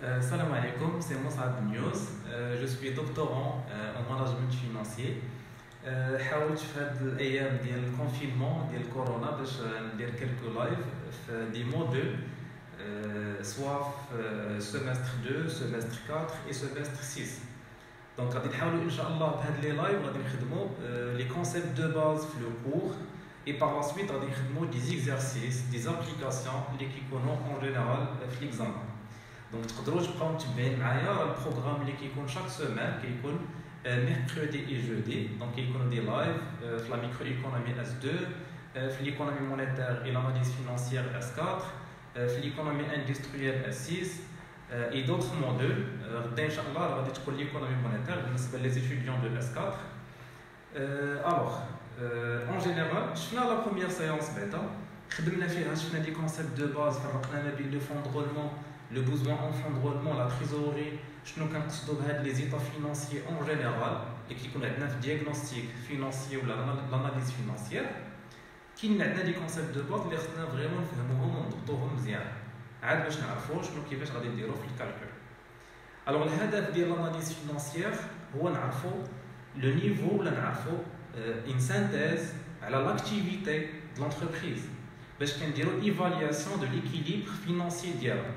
Salam alaikum, c'est Moussa News. Je suis doctorant en management financier. حاولت في هاد الايام ديال الكونفينمون ديال الكورونا باش ندير كلكو لايف في دي موديل سوا في سيمستر 2 سيمستر 4 et سيمستر 6. دونك غادي نحاولوا ان شاء الله بهاد لي لايف غادي نخدموا لي كونسيبت دو باز في لو كور et par la suite غادي نخدموا دي exercices des applications اللي كيكونوا en général في l'examen. دونك تقدروا تبقاو متبعين معايا البروغرام اللي كيكون شاك سيمين كيكون mercredi et jeudi. Donc il y a des lives sur la microéconomie S2, sur l'économie monétaire et l'analyse financière S4, sur l'économie industrielle S6 et d'autres modules. Inch'Allah, on va découvrir l'économie monétaire pour les étudiants de S4. Alors, en général, je fais la première séance bêta. Je fais des concepts de base, le fonds de roulement, le besoin en fonds de roulement, la trésorerie. شنو كنقصدوا بهاد لي زيطا فينانسيي اون جينيرال اللي كيكون عندنا في الدياغنوستيك فينانسي ولا لاناليز فينانسيير. كاين عندنا دي كونسيبت دو باز اللي خصنا فريمون نفهموهم ونضبطوهم مزيان عاد باش نعرفوا شنو كيفاش غادي نديرو في الكالكول. الوغ الهدف ديال لاناليز فينانسيير هو نعرفوا لو نيفو ولا نعرفوا ان سانتيز على لاكتيفيتي دو لونتربريز باش كنديرو ايفالياسيون دو ليكيليبر فينانسيي ديالها.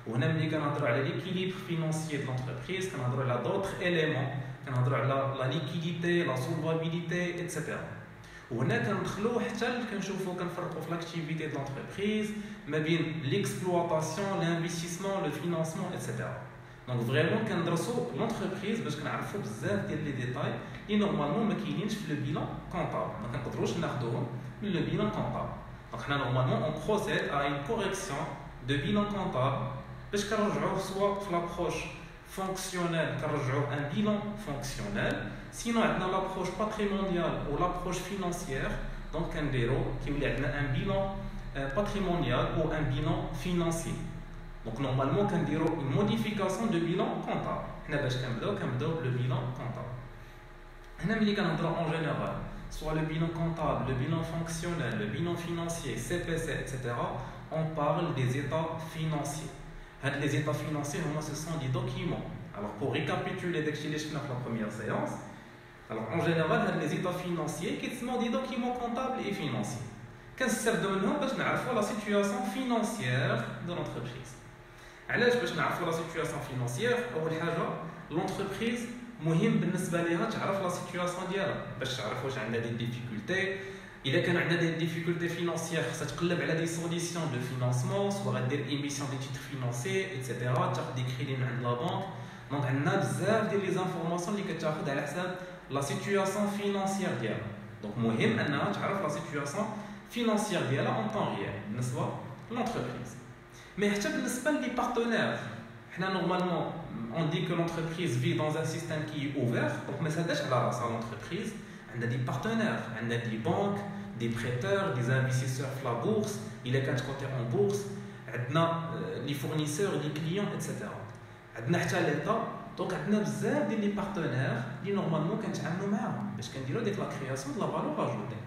وهنا ملي كنهضروا على ليكيليبر فينانسيي دو لونتربريز كنهضروا على دوطخ اليمون، كنهضروا على لا ليكيديتي لا سولفابيليتي ايتترا. وهنا كندخلوا حتى كنشوفوا كنفرقوا في لاكتيفيتي دو لونتربريز ما بين ليكسبلواتاسيون لانفستيسمون لو فينانسمون ايتترا. دونك فريمون كندرسوا لونتربريز باش كنعرفوا بزاف ديال لي ديتاي اللي نورمالمون ما كاينينش في لو بيلان كونطابل، ما كنقدروش ناخذوهم من لو بيلان كونطابل. دونك حنا نورمالمون اون بروسيد ا اون كوريكسيون دو بيلان كونطابل باش كنرجعوه سوا في لابروش فونكسيونيل كنرجعوه ان بيلان فونكسيونيل، سينو عندنا لابروش باتريمونيال و لابروش فينانسيير. دونك كنديرو كيولي عندنا ان بيلان باتريمونيال او ان بيلان فينانسي. دونك نورمالمون كنديرو اون موديفيكاسيون دو بيلان كونطابل. حنا باش كنبداو لو بيلان كونطابل. هنا ملي كنهضرو اون جينيرال soit le bilan comptable, le bilan fonctionnel, le bilan financier, CPC, etc., on parle des états financiers. Les états financiers, ce sont des documents. Alors, pour récapituler la première séance, alors, en général, les états financiers qui sont des documents comptables et financiers. Qu'est-ce que ça donne pour nous la situation financière de l'entreprise? Alors, pour nous la situation financière, l'entreprise مهم بالنسبه ليها تعرف لا سيتوياسيون ديالها باش تعرف واش عندها دي ديفيكولتي. الا كان عندنا دي ديفيكولتي فينانسيير خصها تقلب على دي سوليسيون دو فينانسمون، سوا غدير ايميسيون دي تيتر فينانسي ايتترا، تاخذ دي كريدي من عند لا بانك. دونك عندنا بزاف ديال لي زانفورماسيون اللي كتاخذ على حساب لا سيتوياسيون فينانسيير ديالها. دونك مهم انها تعرف لا سيتوياسيون فينانسيير ديالها اون طون ريال بالنسبه للونتربريز. مي حتى بالنسبه لي بارتنير، حنا نورمالمون on dit que l'entreprise vit dans un système qui est ouvert, donc mais ça dèche à la race à l'entreprise. On a des partenaires, on a des banques, des prêteurs, des investisseurs de la bourse, il est quand côté en bourse, on a les fournisseurs, les clients, etc. On a l'État, donc on a besoin des partenaires qui normalement quand on a معاهم باش كنديروا ديك la création de la valeur ajoutée.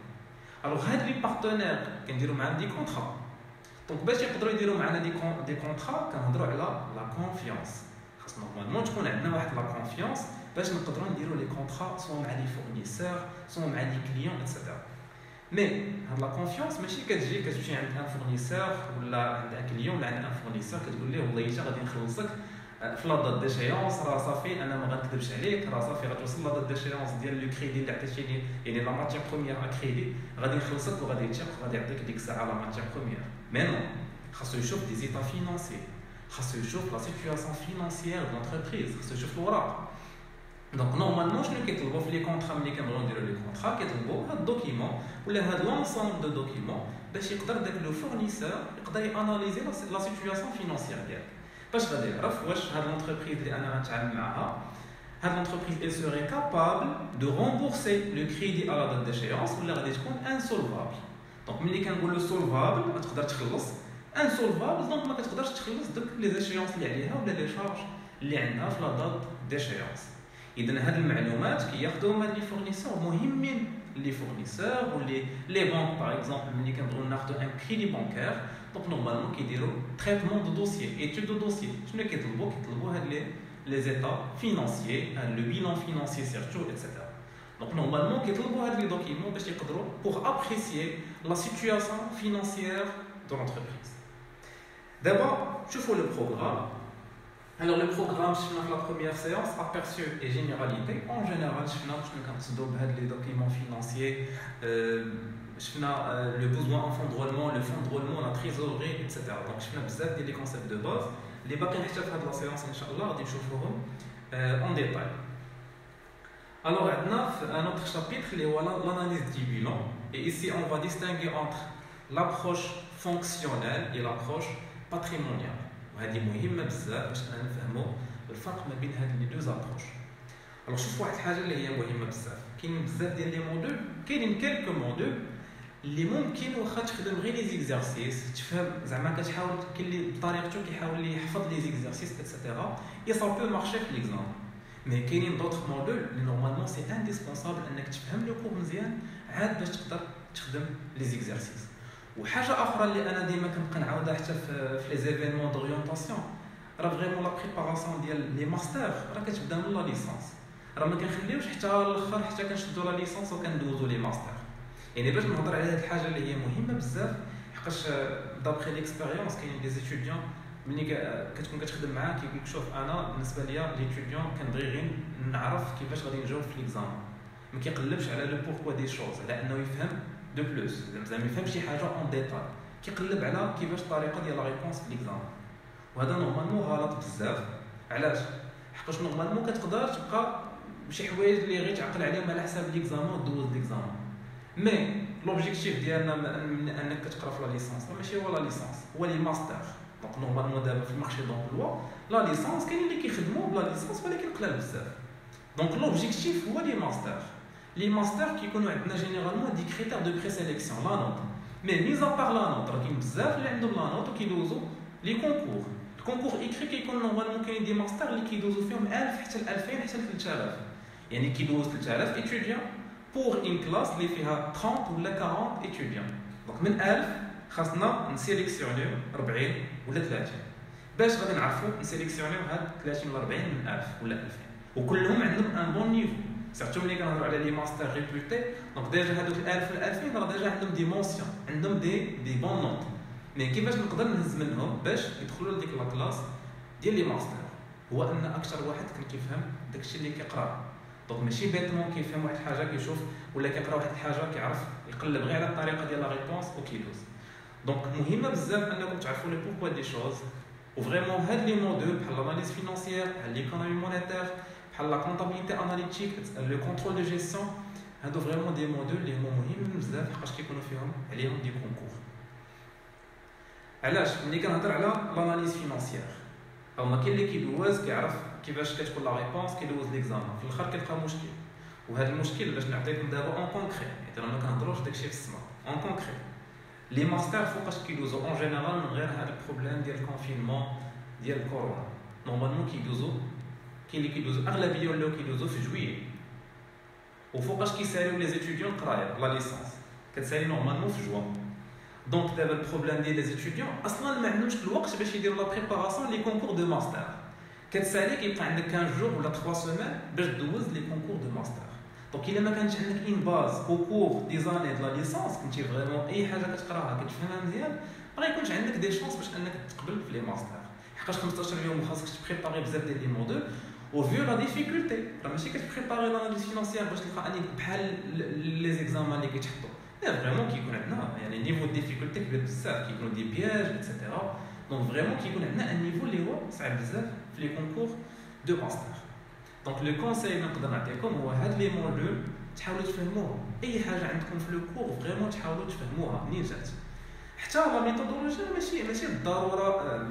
Alors هاد les partenaires كنديروا معاهم des contrats. Donc باش يقدروا يديروا معنا des contrats كنهضروا على la confiance. Normalement, on a la confiance باش نقدروا نديروا لي كونطرا سواء مع لي فورنيسور سواء مع لي كليون ايتترا. مي هاد لا كونفيونس ماشي كتمشي عند ان فورنيسور ولا عند ان كليون ولا عند ان فورنيسور كتقول ليه والله اجا غادي نخلصك في لا دات ديشيونس، راه صافي انا ما غنكذبش عليك، راه صافي غتوصل لا دات ديشيونس ديال لو كريدي اللي عطيتيني، يعني لا ماتيير بروميير ا كريدي غادي نخلصك وغادي تشيق وغادي يعطيك ديك الساعه لا ماتيير بروميير. مي نو، خاصو يشوف دي زيتا فينانسي، خاصو يشوف لا سيتوياسيون فينانسيير دو لونتربريز، خاصو يشوف الوراق. دونك نورمالمون شنو كيطلبوا في لي كونطرا ملي كنبغيو نديرو لي كونطرا؟ كيطلبوا هاد الدوكيمون ولا هاد لونسومبل دو دوكيمون باش يقدر داك لو فورنيسور يقدر ياناليزي لا سيتوياسيون فينانسيير ديالك. باش غادي يعرف واش هاد لونتربريز اللي انا غنتعامل معاها هاد لونتربريز elle serait capable de rembourser le crédit à la date d'échéance ولا غادي تكون انسولفابل. دونك ملي كنقولوا سولفابل غتقدر تخلص، انسولفابل دونك ما كتقدرش تخلص دوك لي زيشيونس اللي عليها ولا لي شارج اللي عندها في لا دات ديشيونس. اذا هاد المعلومات كياخذوهم هاد لي فورنيسور، مهمين لي فورنيسور ولي لي بانك باغ اكزومبل ملي كنبغيو ناخذوا ان كريدي بانكير. دونك نورمالمون كيديروا تريتمون دو دوسيي ايتود دو دوسيي. شنو كيطلبوا هاد لي زيتا فينانسيي لو بيلون فينانسيي سيرتو ايتترا. دونك نورمالمون كيطلبوا هاد لي دوكيمون باش يقدروا بوغ ابريسيي لا سيتوياسيون فينانسيير دو لونتربريز. دابا شوفوا لو بروغرام. Alors le programme, la première séance, aperçu et généralité. En général, je fais les documents financiers, le besoin en fonds de roulement, le fonds de roulement, la trésorerie, etc. Donc je fais des concepts de base. Les bacs de la séance, Inch'Allah, en détail. Alors, un autre chapitre, l'analyse du bilan. Et ici, on va distinguer entre l'approche fonctionnelle et l'approche patrimoniale. وهذه مهمه بزاف باش نفهموا الفرق ما بين هاد لي دوز ابروش. الوغ شوف واحد الحاجه اللي هي مهمه بزاف، كاين بزاف ديال لي موديل، كاينين كالكو موديل اللي ممكن واخا تخدم غير لي زيكزارسيس تفهم زعما كتحاول كاين اللي بطريقته كيحاول يحفظ لي زيكزارسيس ايتترا اي سا بو مارشي في ليكزام. مي كاينين دوطخ موديل اللي نورمالمون سي انديسبونسابل انك تفهم لو كور مزيان عاد باش تقدر تخدم لي زيكزارسيس. وحاجه اخرى اللي انا ديما كنبقى نعاودها حتى في لي زيفينمون دوريونطاسيون، راه فريمون لا بريباراسيون ديال لي ماستر راه كتبدا من لا ليسانس، راه ما كنخليوش حتى الاخر حتى كنشدو لا ليسانس وكندوزو لي ماستر. يعني باش نهضر على هذه الحاجه اللي هي مهمه بزاف، حقاش دابخي ليكسبيريونس كاين دي زيتيديون ملي كتكون كتخدم معاه كيقول لك شوف انا بالنسبه ليا ليتيديون كنبغي غير نعرف كيفاش غادي نجاوب في ليكزام، ما كيقلبش على لو بوركوا دي شوز، على انه يفهم دو بلوس، زعما يفهم شي حاجه اون ديتاي، كيقلب على كيفاش الطريقه ديال لا ريبونس في ليكزام. وهذا نورمالمون غلط بزاف. علاش؟ حقاش نورمالمون كتقدر تبقى شي حوايج اللي غير تعقل عليهم على حساب ليكزام ودوز ليكزام، مي لوبجيكتيف ديالنا انك كتقرا في لا ليسانس ماشي هو لا ليسانس، هو لي ماستر. دونك نورمالمون دابا في المارشي دومبلوا لا ليسانس كاين اللي كيخدموا بلا ليسانس ولكن قلال بزاف. دونك لوبجيكتيف هو لي ماستر. Les masters qui connaissent généralement des critères de présélection, la note. Mais mis à part la note, il y a bzaf اللي عندهم la note qui dosent les concours. Le concours écrit كيكون normalement كاين des masters اللي كيدوزوا فيهم 1000 حتى 2000 حتى 3000. يعني كيدوز 3000 étudiants pour une classe اللي فيها 30 ولا 40 étudiants. Donc من 1000 خاصنا نسيليكسيونيو 40 ولا 30. باش غادي نعرفوا نسيليكسيونيو هاد 30 ولا 40 من 1000 ولا 2000. وكلهم عندهم ان بون نيفو. سيرتو ملي كنهضروا على لي ماستر ريبوتي، دونك ديجا هادوك 1000 ولا 2000 راه ديجا عندهم دي مونسيون، عندهم دي بون نوت. مي كيفاش نقدر نهز منهم باش يدخلوا لديك لا كلاس ديال لي ماستر؟ هو ان اكثر واحد كان كيفهم داكشي اللي كيقرا. دونك ماشي بيتمون كيفهم واحد الحاجه كيشوف ولا كيقرا واحد الحاجه كيعرف يقلب غير على الطريقه ديال لا ريبونس وكيدوز. دونك مهمه بزاف انكم تعرفوا لي بوركوا دي شوز. وفريمون هاد لي موديل بحال لاناليز فينانسيير، بحال ليكونومي مونيتير، بحال لا كونطابيليتي اناليتيك، لو كونترول دو جيستيون، هادو فريمون دي موديل اللي هما مهمين بزاف حقاش كيكونوا فيهم عليهم دي كونكور. علاش؟ ملي كنهضر على لاناليز فينانسيير او ما كاين اللي كيدوز كيعرف كيفاش كتكون لا ريبونس، كيدوز ليكزامان، في الاخر كيلقى مشكل. وهذا المشكل باش نعطيكم دابا اون كونكري، يعني ما كنهضروش داكشي في السما، اون كونكري. لي ماستر فوقاش كيدوزو اون جينيرال من غير هذا البروبليم ديال الكونفينمون ديال الكورونا، نورمالمون كيدوزو كاين اللي كيدوزو اغلبيه ولاو كيدوزو في جويي. وفوقاش كيساليو لي زيتيديون القرايه لا ليسانس كتسالي نورمالمون في جوان. دونك دابا البروبليم ديال لي زيتيديون اصلا ما عندهمش الوقت باش يديروا لا بريباراسيون لي كونكور دو ماستر. كتسالي كيبقى عندك 15 جور ولا 3 سيمين باش دوز لي كونكور دو ماستر. دونك الا ما كانش عندك ان باز او كور دي زاني دو لا ليسانس، كنتي فريمون اي حاجه كتقراها كتفهمها مزيان، ما غيكونش عندك دي شانس باش انك تقبل في لي ماستر. حقاش 15 يوم خاصك تبريباري بزاف ديال لي موديل وفيو لا ديفيكولتي. راه ماشي كتبريباري لاناليز فينانسيير باش تلقى اني بحال لي زيكزامان اللي كيتحطوا، لا فريمون كيكون عندنا يعني نيفو ديفيكولتي كبير بزاف، كيكونوا دي بياج ايتترا. دونك فريمون كيكون عندنا ان نيفو اللي هو صعيب بزاف في لي كونكور دو ماستر. دونك لو كونساي اللي نقدر نعطيكم هو هاد لي موديل تحاولوا تفهموهم. اي حاجه عندكم في لو كور فريمون تحاولوا تفهموها منين جات. حتى لا ميثودولوجيا ماشي بالضروره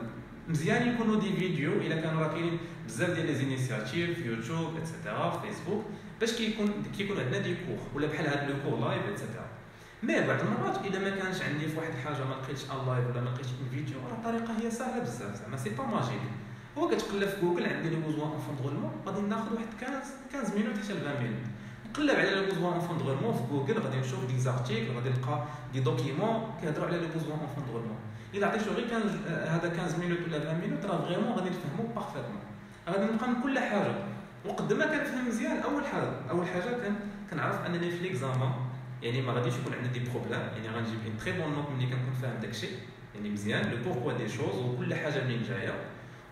مزيان يكونوا دي فيديو الا كانوا راه كاينين بزاف ديال لي زينيسياتيف في يوتيوب ايتترا في فيسبوك باش كيكون عندنا دي كور ولا بحال هاد لو كور لايف ايتترا. مي بعض المرات الا ما كانش عندي في واحد الحاجه ما لقيتش ان لايف ولا ما لقيتش ان فيديو، راه الطريقه هي سهله بزاف، زعما سي با ماجيك. هو كتقلب في جوجل عندي لي بوزوان اون فون غادي ناخذ واحد 15 مينوت حتى ل 20 مينوت نقلب على لو بوزوان اون فوندغمون في جوجل غادي نشوف دي زارتيكل غادي نلقى دي دوكيمون كيهضروا على لو بوزوان اون فوندغمون الا عطيتو غير كان هذا 15 مينوت ولا 20 مينوت راه فريمون غادي نفهمو بارفيتمون غادي نبقى من كل حاجه وقد ما كنفهم مزيان اول حاجه كنعرف انني في ليكزامان يعني ما غاديش يكون عندي دي بروبليم يعني غنجيب اون تري بون نوت ملي كنكون فاهم داكشي يعني مزيان لو بوركوا دي شوز وكل حاجه منين جايه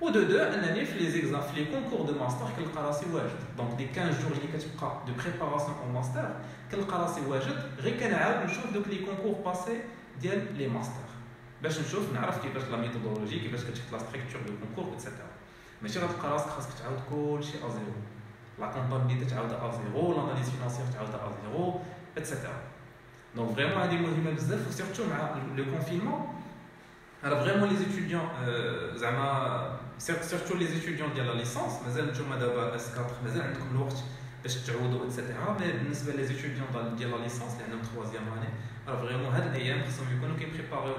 و دو انني في لي زيكزام في لي كونكور دو ماستر كنلقى راسي واجد دونك دي 15 جور اللي كتبقى دو بريباراسيون او ماستر كنلقى راسي واجد غير كنعاود نشوف دوك لي كونكور باسي ديال لي ماستر باش نشوف نعرف كيفاش لا ميثودولوجي كيفاش كتشكل لا ستركتور دو كونكور اكسيتيرا ماشي غتلقى راسك خاصك تعاود كلشي ا زيرو لا كونطابيليتي تعاود ا زيرو لاناليز فينانسيير تعاود ا زيرو اكسيتيرا دونك فريمون هذه مهمه بزاف وسيرتو مع لو كونفينمون Alors vraiment les étudiants, surtout les étudiants ديال la licence, مازال نتوما دابا S4 مازال عندكم الوقت باش تعودوا اكسيتيرا مي بالنسبه لي étudiants ديال la licence اللي عندهم 3e année راه فريمون هاد الايام خصهم يكونوا كيبريباريو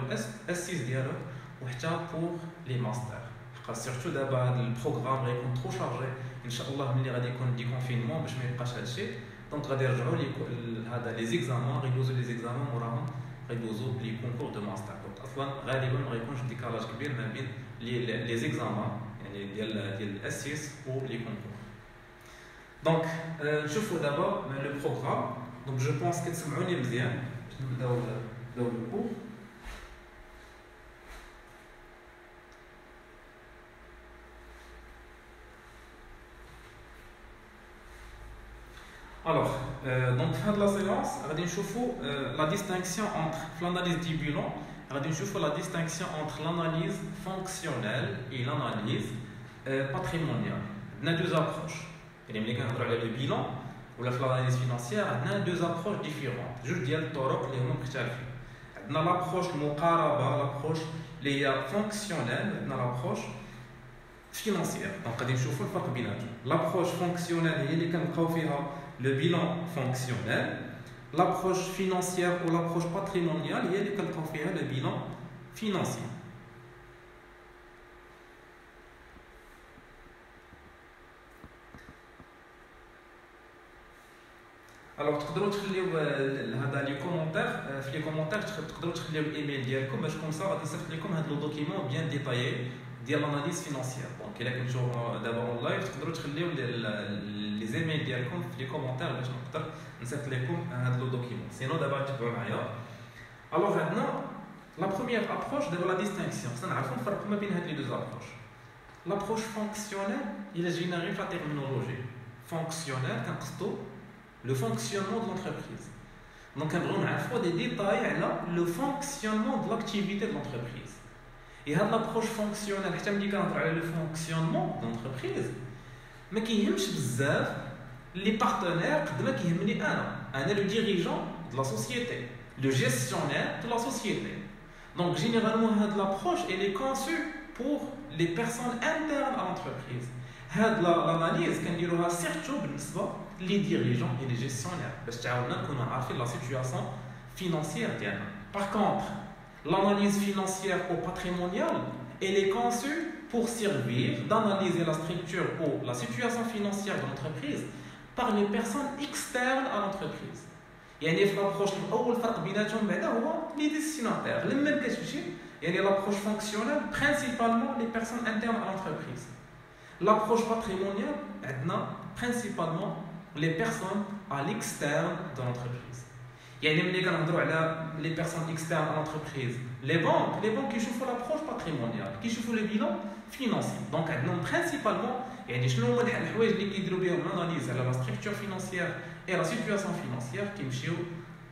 S6 ديالهم وحتى بور لي ماستر حقا سيرتو دابا هاد البروغرام غيكون ترو شارجي ان شاء الله ملي غادي يكون دي كونفينمون باش ما يبقاش هادشي دونك غادي يرجعوا لي هذا لي زيكزامان غيدوزوا لي زيكزامان وراهم غيدوزوا لي كونكور دو ماستر اصلا غالبا ما غيكونش ديكالاج كبير ما بين لي زيكزامان يعني ديال الاسيس و لي كونكور دونك نشوفوا دابا لو بروغرام دونك جو بونس كتسمعوني مزيان باش نبداو لو كور Alors, donc fin de la séance, غادي نشوفوا la distinction entre l'analyse du bilan, غادي نشوفوا la distinction entre l'analyse fonctionnelle et l'analyse patrimoniale. عندنا deux approches. يعني ملي كنهضروا على le bilan ولا في l'analyse financière عندنا deux approches différentes. جوج ديال الطرق اللي هما مختلفين. عندنا l'approche المقاربة، l'approche اللي هي fonctionnelle، عندنا l'approche financière. donc غادي نشوفوا الفرق بيناتهم. l'approche fonctionnelle هي اللي كنلقاو فيها le bilan fonctionnel, l'approche financière ou l'approche patrimoniale, il y a les calculs le bilan financier. Alors, تقدروا تخليو هذا لي كومونتير في لي كومونتير تقدروا تخليو الايميل ديالكم باش كوم سا غادي نصيفط لكم هذا لو دوكيمون بيان ديتايي ديال l'analyse financière. donc الا كنتو دابا اون لايف تقدروا تخليو لي زيميل ديالكم في لي كومونتير باش نقدر نصيفط لكم هذا لو دوكيمون سينو دابا تبعوا معايا. الوغ عندنا لا بروميير ابروش دابا لا ديستينكسيون خصنا نعرفوا الفرق ما بين هاد لي دوز ابروش. لابروش فونكسيونيل الا جينا غير في لا تيرمينولوجي فونكسيونيل كنقصدوا لو فونكسيونمون دو لونتربريز دونك كنبغيو نعرفوا دي ديتاي على لو فونكسيونمون دو لاكتيفيتي دو لونتربريز. Et هاد لابروش فونكسيونيل حتى ملي كنهضر على لو فونكسيونمون دونتربريز ما كيهمش بزاف لي بارتنير قد ما كيهمني انا لو ديريجون دو لا سوسيتي لو جيستيونير دو لا سوسيتي. دونك جينيرالمون هاد لابروش elle est conçue pour les personnes internes à l'entreprise. هاد l'analyse كنديروها سيرتو بالنسبه لي ديريجون et les gestionnaires باش تعاوننا نكونوا عارفين لا سيتوياسيون فينانسيير ديالنا. Par contre l'analyse financière ou patrimoniale, elle est conçue pour servir d'analyser la structure ou la situation financière de l'entreprise par les personnes externes à l'entreprise. يعني في l'approche الأول فرق بيناتهم بعدا هو les destinataires. لما كتمشي يعني l'approche fonctionnelle principalement les personnes internes à l'entreprise. L'approche patrimoniale عندنا principalement les personnes à l'externe de l'entreprise. يعني ملي كنهضروا على لي بيرسون اكسترن على لونتربريز لي بانك كيشوفوا لابروش باتريمونيال كيشوفوا لو بيلون فينانسي. دونك عندهم برينسيبالمون يعني شنو هما الحوايج اللي كيديروا بهم لاناليز على لا ستركتور فينانسيير اي لا سيتوياسيون فينانسيير كيمشيو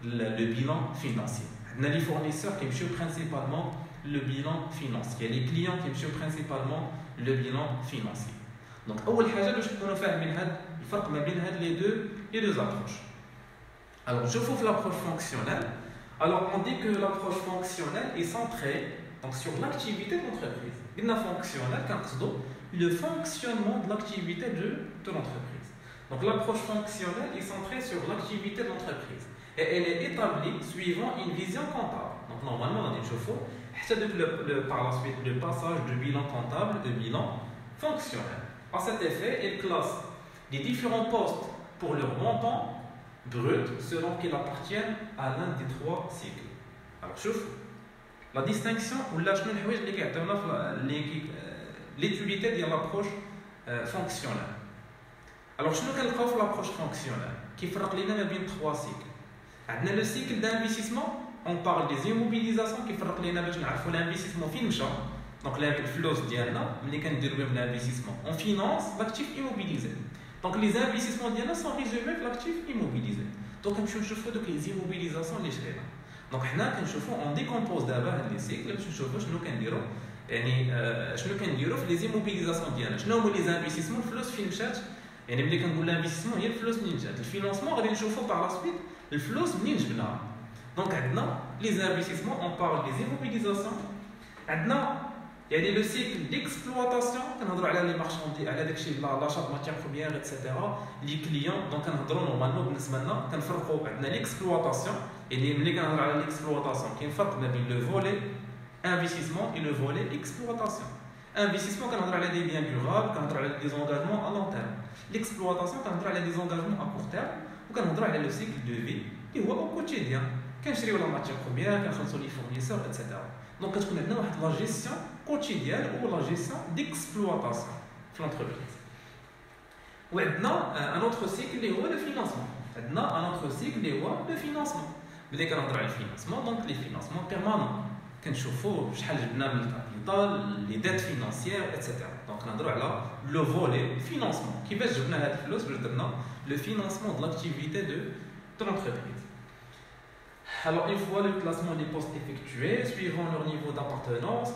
لو بيلون فينانسي. عندنا لي فورنيسور كيمشيو برينسيبالمون لو بيلون فينانسي لي كليون كيمشيو برينسيبالمون لو بيلون فينانسي. دونك اول حاجه باش تكونوا فاهمين هاد الفرق ما بين هاد لي دو ابروش. Alors, je trouve l'approche fonctionnelle. Alors, on dit que l'approche fonctionnelle est centrée donc, sur l'activité de l'entreprise. Une fonctionnelle, le fonctionnement de l'activité de l'entreprise. Donc, l'approche fonctionnelle est centrée sur l'activité de l'entreprise. Et elle est établie suivant une vision comptable. Donc, normalement, on a dit par la suite le passage de bilan comptable de bilan fonctionnel. À cet effet, elle classe les différents postes pour leur montant, brut selon qu'il appartient à l'un des trois cycles. Alors, شوف la distinction ولا شنو الحوايج اللي كيعطيونا في l'utilité ديال l'approche fonctionnelle. Alors, شنو كنلقاو في l'approche fonctionnelle كيفرق لينا ما بين trois cycles. عندنا le cycle d'investissement, on parle des immobilisations كيفرق لينا باش نعرفوا l'investissement فين مشى. Donc الفلوس ديالنا ملي كنديروا بهم l'investissement on finance l'actif immobilisé. Donc les investissements ديالنا sont résumés في l'actif immobilisé. Donc كنمشيو نشوفوا دوك les immobilisations اللي شرينا. دونك حنا كنشوفوا اون ديكومبوز دابا هاد لي سيكل باش نشوفوا شنو كنديروا يعني شنو كنديروا في لي زيموبيليزاسيون ديالنا. شنو هما لي زانفيستيسمون الفلوس فين مشات. يعني ملي كنقول لانفيستيسمون هي الفلوس منين جات. الفينانسمون غادي نشوفوا باغ لا سويت الفلوس منين جبناها. دونك عندنا لي زانفيستيسمون اون بارل دي زيموبيليزاسيون. عندنا يعني لو سيكل ديكسبلواتاسيون كنهضروا على لي مارشاندي على داكشي لاشات ماتيير بروميير ايتترا لي كليون. دونك كنهضروا نورمالمون بالنسبه لنا كنفرقوا عندنا ليكسبلواتاسيون. يعني ملي كنهضر على ليكسبلواتاسيون كاين فرق ما بين لو فولي انفستيسمون اي لو فولي اكسبلواتاسيون. انفستيسمون كنهضر على دي بيان دورابل كنهضر على دي زونغاجمون ا لون تيرم. ليكسبلواتاسيون كنهضر على دي زونغاجمون ا كور تيرم وكنهضر على لو سيكل دو في اللي هو او كوتيديان كنشريو لا ماتيير بروميير كنخلصوا لي فورنيسور ايتترا. دونك كتكون عندنا واحد لا جيستيون كوتيديان او لا جيستيون ديكسبلواتاسيون في لونتربريز. وعندنا ان اوتر سيكل اللي هو لو فينانسمون. عندنا ان اوتر سيكل اللي هو لو فينانسمون. ملي كنهضر على الفينانسمون دونك لي فينانسمون بيرمانون كنشوفوا شحال جبنا من الكابيتال لي ديت فينانسيير ايتترا. دونك كنهضروا على لو فولي فينانسمون كيفاش جبنا هاد الفلوس باش درنا لو فينانسمون دو لاكتيفيتي دو l'entreprise. Alors une fois le classement des postes effectué, suivant leur niveau d'appartenance,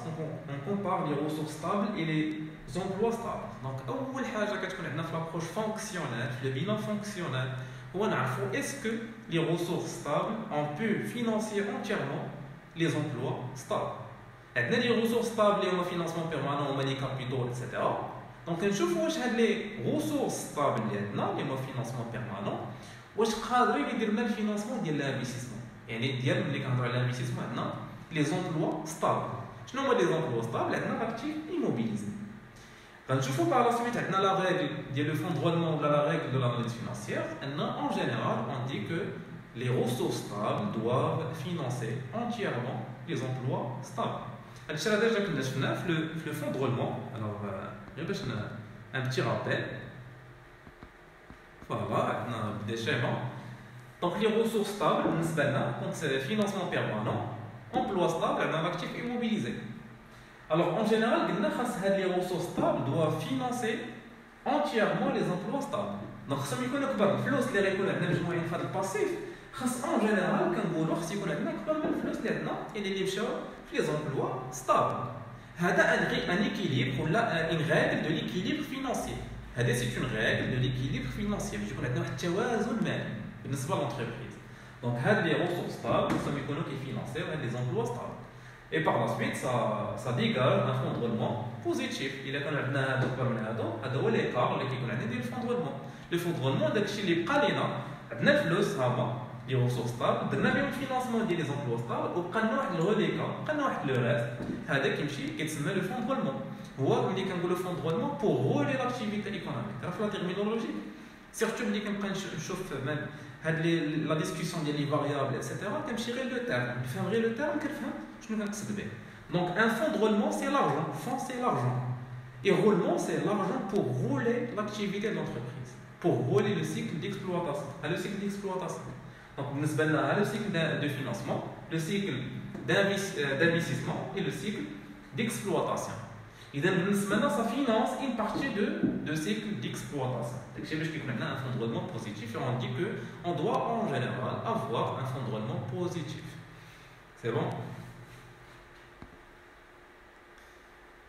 on compare les ressources stables et les emplois stables. Donc أول حاجة كتكون عندنا في l'approche fonctionnelle, في le bilan fonctionnel, هو نعرفوا est-ce que les ressources stables ont pu financer entièrement les emplois stables. عندنا les ressources stables اللي هما financement permanent هما les capitaux etc. Donc كنشوفوا واش هاد les ressources stables اللي عندنا اللي هما financement permanent واش قادرين يديروا لنا الفينانسمون ديال الانفستيسمون. يعني ديال ملي كنهضروا على الانفستيسمون عندنا لي زومبلوا ستابل. شنو هما لي زومبلوا ستابل؟ عندنا لاكتيف ايموبيليزي. غنشوفوا باغ لا سويت عندنا لا ريغل ديال لو فون درولمون ولا لا ريغل دو لاناليز فينانسيير ان اون جينيرال اون دي كو لي ressources stables doivent financer entièrement les emplois stables. هادشي راه ديجا كنا شفناه في لو فون درولمون. الوغ غير باش ان بتي رابيل. Voilà, des schémas. Donc les ressources stables, donc c'est financement permanent, emploi stable, un actif immobilisé. Alors en général, les ressources stables doivent financer entièrement les emplois stables. Donc ça me connaît pas. Le flux les récoltes, nous avons le passif. En général, quand vous voulez, si vous avez le flux il est les emplois stables. C'est un équilibre, une règle de l'équilibre financier. C'est une règle de l'équilibre financier. Je veux dire, التوازن المالي بالنسبة للentreprise. Donc, les ressources stables, ça méconnaît qui financent les emplois stables. Et par la suite, ça dégage un fonds de roulement positif. Il y a quand même un l'écart qui est le fonds de roulement. Le fonds de roulement, c'est les qalina, les ressources stables, le financement des emplois stables, et le reléquant, le reste, c'est le fonds de roulement. هو ملي كنقولوا فون درولمون بور رولي لاكتيفيتي ايكونوميك. راه في لا تيرمينولوجي سيرتو ملي كنبقى نشوف هاد لا ديسكسيون ديال لي فاريابل ايتترا كنمشي غير لو تيرم نفهم غير لو تيرم كنفهم شنو كنقصد به. دونك ان فون درولمون سي لارجون. فون سي لارجون et roulement c'est l'argent pour rouler l'activité de l'entreprise, pour rouler le cycle d'exploitation. Le cycle d'exploitation. Donc بالنسبه لنا le cycle de financement, le cycle d'investissement et le cycle d'exploitation. إذا بالنسبة لنا ça finance une partie de cycle d'exploitation. داكشي باش كيكون عندنا un fonds de roulement positif et on dit que on doit en général avoir un fonds de roulement positif. C'est bon?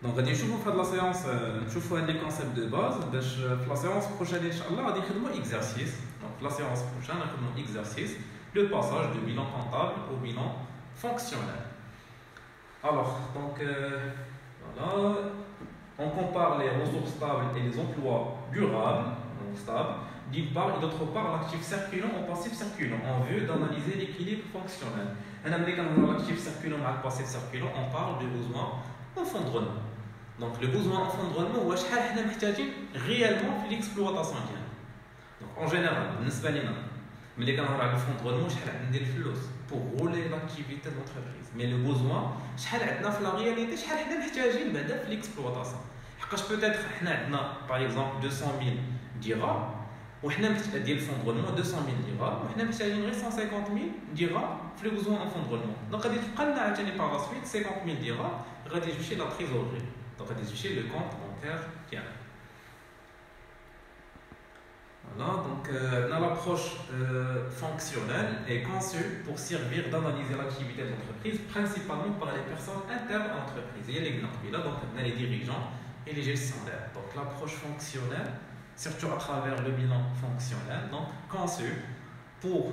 Donc غادي نشوفوا في هاد لا سيونس نشوفوا هاد لي كونسيبت دو باز باش في لا سيونس بروشين ان شاء الله غادي نخدموا اكزرسيس. دونك في لا سيونس بروشين نخدموا اكزرسيس لو باساج دو bilan comptable au bilan fonctionnel. Alors donc voilà, on compare les ressources stables et les emplois durables, donc stables, d'une part, et d'autre part l'actif circulant ou passif circulant, en vue d'analyser l'équilibre fonctionnel. Quand l'actif circulant et le passif circulant, on parle du besoin en fonds de roulement. Donc le besoin en fonds de roulement, c'est ce qu'on a réellement في l'exploitation. Donc en général, بالنسبة لنا ملي كنهضر على الفون دو رولمون شحال عندي الفلوس pour rouler l'activité de l'entreprise mais le besoin شحال عندنا في لا رياليتي شحال حنا محتاجين بعدا في ليكسبلوطاسيون حقاش بوتيتر حنا عندنا باغ اكزومبل 200000 درهم وحنا ديال الفون دو رولمون 200000 درهم وحنا محتاجين غير 150000 درهم في لو بوزوان ان فون دو رولمون دونك غادي تبقى لنا عاوتاني باغ لا سويت 50000 درهم غادي تمشي لا تريزوري دونك غادي تمشي لو كونت بانكير ديالنا. Voilà, donc l'approche fonctionnelle est conçue pour servir d'analyser l'activité de l'entreprise, principalement par les personnes internes à l'entreprise. Il y a les GNAPI, donc on a les dirigeants et les gestionnaires. Donc l'approche fonctionnelle, surtout à travers le bilan fonctionnel, donc conçue pour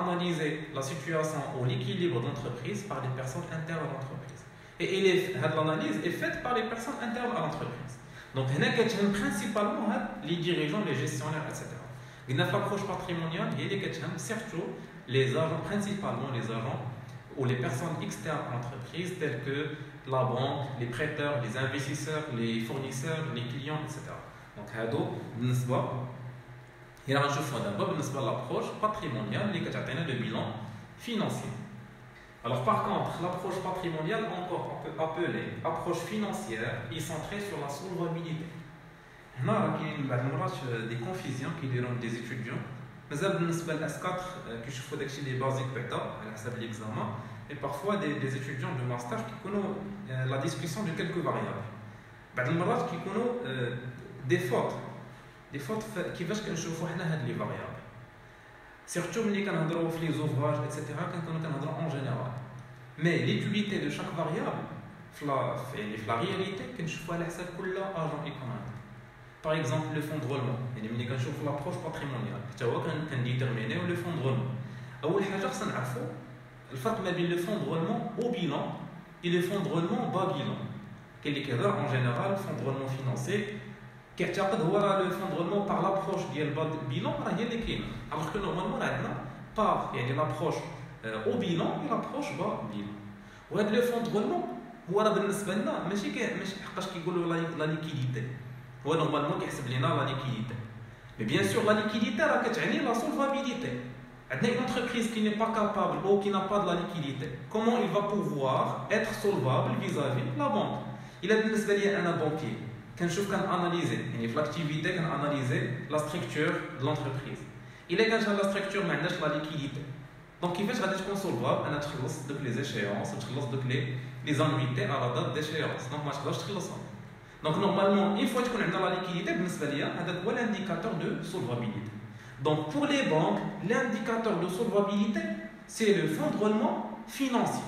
analyser la situation ou l'équilibre de l'entreprise par les personnes internes à l'entreprise. Et l'analyse est faite par les personnes internes à l'entreprise. Donc, principalement les dirigeants, les gestionnaires, etc. L'approche patrimoniale, surtout les agents, principalement les agents ou les personnes externes à l'entreprise, telles que la banque, les prêteurs, les investisseurs, les fournisseurs, les clients, etc. Donc, il y a l'approche patrimoniale, le bilan financier. Alors par contre, l'approche patrimoniale, encore appelée approche financière, est centrée sur la solvabilité. Il y a des confusions qui diront des étudiants. Mais بالنسبة للأس4 كيشوفوا داكشي اللي بازيك بعدا على حسب l'examen et parfois des étudiants de master qui connaissent la discussion de quelques variables. بعض المرات كيكونوا des fautes كيفاش كنشوفوا حنا هاد لي variables. Surtout ملي كنهضروا في لي زوفراج ايتترا كنهضروا en général. Mais l'utilité de chaque variable في la réalité كنشوفوها على حساب كل agent économique. Par exemple le fonds de roulement يعني ملي كنشوفوا l'approche patrimoniale حتى هو كنديتيرمينيو le fonds de roulement. أول حاجة خصنا نعرفوا الفرق ما بين le fonds de roulement au bilan et le fonds de roulement bas bilan. كاين اللي كيهضر en général fonds de roulement financier كيعتقد هو لو فون دو رولمون باغ لابروش ديال بيلون راه هي اللي كاينه الوغ كو نورمالمون عندنا باغ يعني لابروش او بيلون و لابروش با بيلون وهذا لو فون دو رولمون هو راه بالنسبه لنا ماشي حقاش كيقولوا لا ليكيديتي هو نورمالمون كيحسب لينا لا ليكيديتي مي بيان سور لا ليكيديتي راه كتعني لا سولفابيليتي عندنا une entreprise qui n'est pas capable ou qui n'a pas de la liquidité comment il va pouvoir être solvable vis-à-vis la banque il a بالنسبه لي انا بانكير كنشوف كناناليزي يعني في لاكتيفيتي كناناليزي لا ستركتور دو لونتربريز الا كانت لا ستركتور ما عندهاش لا ليكيديتي دونك كيفاش غادي تكون سولفاب انا تخلص دوك لي زيشيونس وتخلص دوك لي زانويتي على دات ديشيونس دونك ما تقدرش تخلصهم دونك نورمالمون اي فوا تكون عندنا لا ليكيديتي بالنسبه ليا هذاك هو لانديكاتور دو سولفابيليتي دونك بور لي بانك لانديكاتور دو سولفابيليتي سي لو فون دو رولمون فينانسي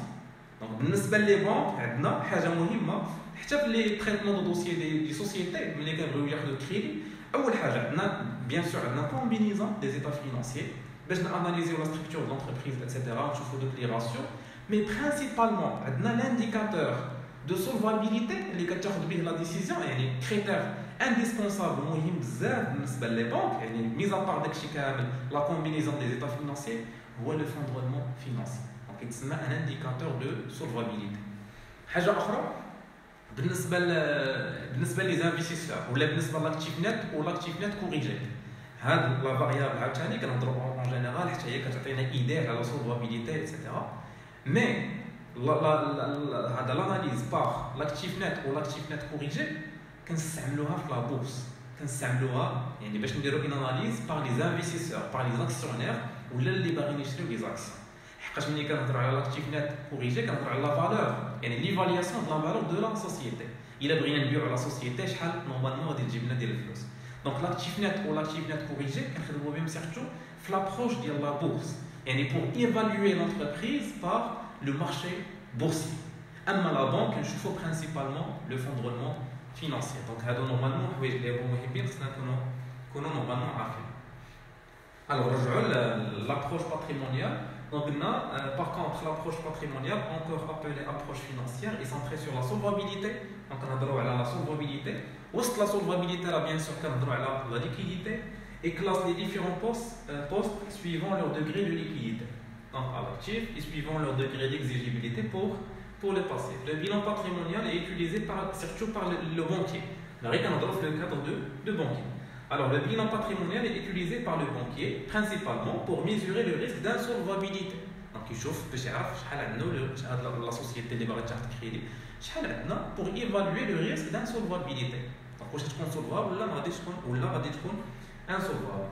دونك بالنسبه لي بانك عندنا حاجه مهمه حتى في لي تريتمون دو دوسيي دي سوسيتي ملي كنبغيو ياخذوا كريدي اول حاجه عندنا بيان سور عندنا كومبينيزون دي زيتا فينانسيي باش ناناليزيو لا ستركتور دو لونتربريز اتسيتيرا نشوفوا دوك لي راسيو مي برينسيبالمون عندنا لانديكاتور دو سولفابيليتي اللي كتاخذ به لا ديسيزيون يعني كريتير انديسبونسابل مهم بزاف بالنسبه لي بانك يعني ميزا بار داكشي كامل لا كومبينيزون دي زيتا فينانسيي هو لو فون دو رولمون فينانسي دونك يتسمى ان انديكاتور دو سولفابيليتي حاجه اخرى بالنسبه لي زانفيستيسور ولا بالنسبه لاكتيف نت ولاكتيف نت كوريجي هاد لا فاريابل عاوتاني كنهضروا اون جينيرال حتى هي كتعطينا ايدي على سولفابيليتي ايتترا مي هذا لاناليز باغ لاكتيف نت ولاكتيف نت كوريجي كنستعملوها في لا بورس كنستعملوها يعني باش نديروا ان اناليز باغ لي زانفيستيسور باغ لي زاكسيونير ولا اللي باغيين يشريو لي زاكسيون حقاش ملي كنهضروا على لاكتيف نت كوريجي كنهضروا على لا فالور يعني ليفالياسيون دو لا فالور دو لا سوسيتي الا بغينا نبيعوا لا سوسيتي شحال نورمالمون غادي تجيب لنا ديال الفلوس دونك لاكتيف نت و لاكتيف نت كوريجي كنخدموا بهم سيرتو في لابروش ديال لا بورس يعني بور ايفالوي لونتربريز باغ لو مارشي بورسي اما لا بانك كنشوفوا برينسيبالمون لو فون دو رولمون فينانسي دونك هادو نورمالمون حوايج اللي هما مهمين خصنا نكونوا نورمالمون عارفين الوغ نرجعوا لابروش باتريمونيال Donc, par contre, l'approche patrimoniale, encore appelée approche financière, est centrée sur la solvabilité. Donc, on a droit à la solvabilité. Ouest la solvabilité, là, bien sûr, on a droit à la liquidité et classe les différents postes suivant leur degré de liquidité. Donc, à l'actif et suivant leur degré d'exigibilité pour le passif. Le bilan patrimonial est utilisé surtout par le banquier. Là, on a droit le cadre de banquier. Alors, le bilan patrimonial est utilisé par le banquier principalement pour mesurer le risque d'insolvabilité. Donc, il chauffe la société qui va créer pour évaluer le risque d'insolvabilité. Donc, est-ce qu'on est solvable ou là, insolvable.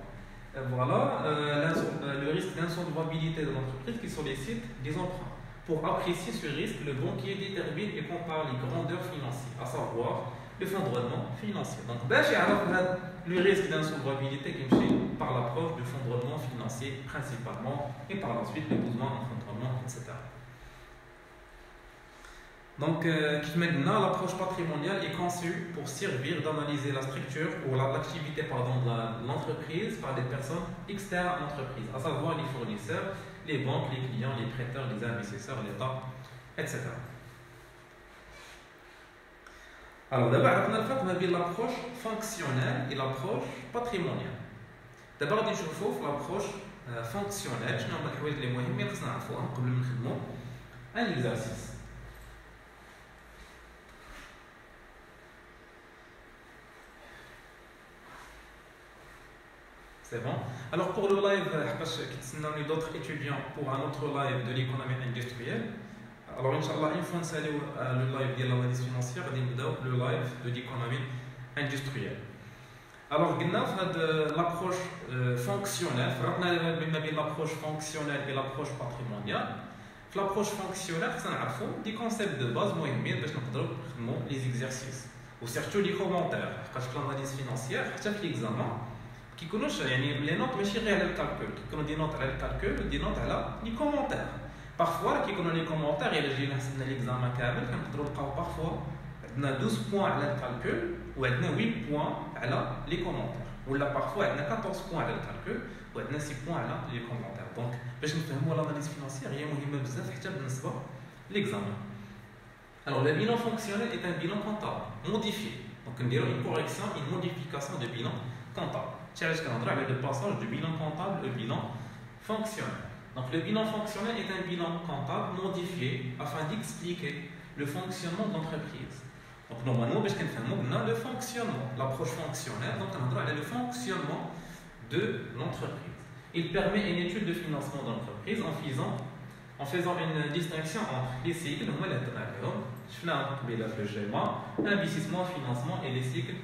Voilà le risque d'insolvabilité de l'entreprise qui sollicite des emprunts. Pour apprécier ce risque, le banquier détermine et compare les grandeurs financières, à savoir le fonds de roulement financier. Donc, le risque d'insolvabilité qui est par l'approche du fonds de roulement financier principalement et par la suite les besoins en fonds de roulement, etc. Donc, l'approche patrimoniale est conçue pour servir d'analyser la structure ou l'activité de l'entreprise par des personnes externes à l'entreprise, à savoir les fournisseurs, les banques, les clients, les prêteurs, les investisseurs, l'État, etc. Alors, d'abord, on a fait l'approche fonctionnelle et l'approche patrimoniale. D'abord, on va l'approche fonctionnelle. Je vais vous dire un exercice. C'est bon. Alors pour le live, parce que nous avons d'autres étudiants pour un autre live de l'économie industrielle. Alors Inch'Allah, une fois que le live de l'analyse financière, on va le live de l'économie industrielle. Alors, on a l'approche fonctionnelle. On a l'approche fonctionnelle et l'approche patrimoniale. L'approche fonctionnelle, on a des concepts de base pour les exercices. Ou surtout les commentaires. Parce que l'analyse financière, c'est l'examen. Qui connaissent les notes, mais pas le calcul. Qui connaissent des notes à le calcul, des notes à les commentaires. Parfois, qui connaissent les commentaires, il y a l'examen كامل, parfois, on a 12 points à le calcul ou on a 8 points à les commentaires. Ou là, parfois, on a 14 points à le calcul ou on a 6 points à les commentaires. Donc, باش نفهموا l'analyse financière, هي مهمة بزاف حتى بالنسبة l'examen. Alors, le bilan fonctionnel est un bilan comptable modifié. Donc, on dirait une correction, une modification de bilan comptable. C'est le passage du bilan comptable au bilan fonctionnel. Donc, le bilan fonctionnel est un bilan comptable modifié afin d'expliquer le fonctionnement de l'entreprise. Donc, normalement, on a le fonctionnement, l'approche fonctionnelle, donc on a le fonctionnement de l'entreprise. Il permet une étude de financement de l'entreprise en faisant une distinction entre les cycles, investissement, financement et les cycles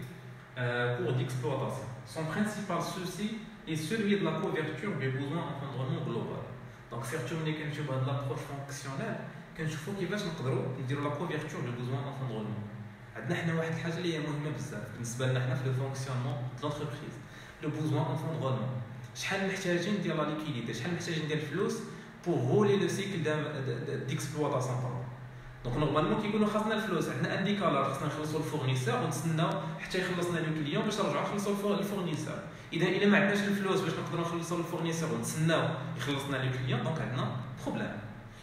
cours d'exploitation. Son principal souci est celui de la couverture des besoins en environnement global. Donc, surtout, quand on de l'approche fonctionnelle, quand il faut qu'il dire la couverture des besoins en environnement. Nous avons une chose qui est importante le fonctionnement de l'entreprise, le besoin en environnement. شحال محتاجين ديال لا ليكيديتي شحال محتاجين ديال الفلوس pour rouler le cycle d'exploitation. Donc normalement كيكونوا خاصنا الفلوس عندنا ان ديكالار خاصنا نخلصوا الفورنيسور ونستناو حتى يخلصنا لو كليون باش نرجعوا نخلصوا الفورنيسور. اذا ما عندناش الفلوس باش نقدروا نخلصوا الفورنيسور ونستناو يخلصنا لو كليون دونك عندنا بروبليم.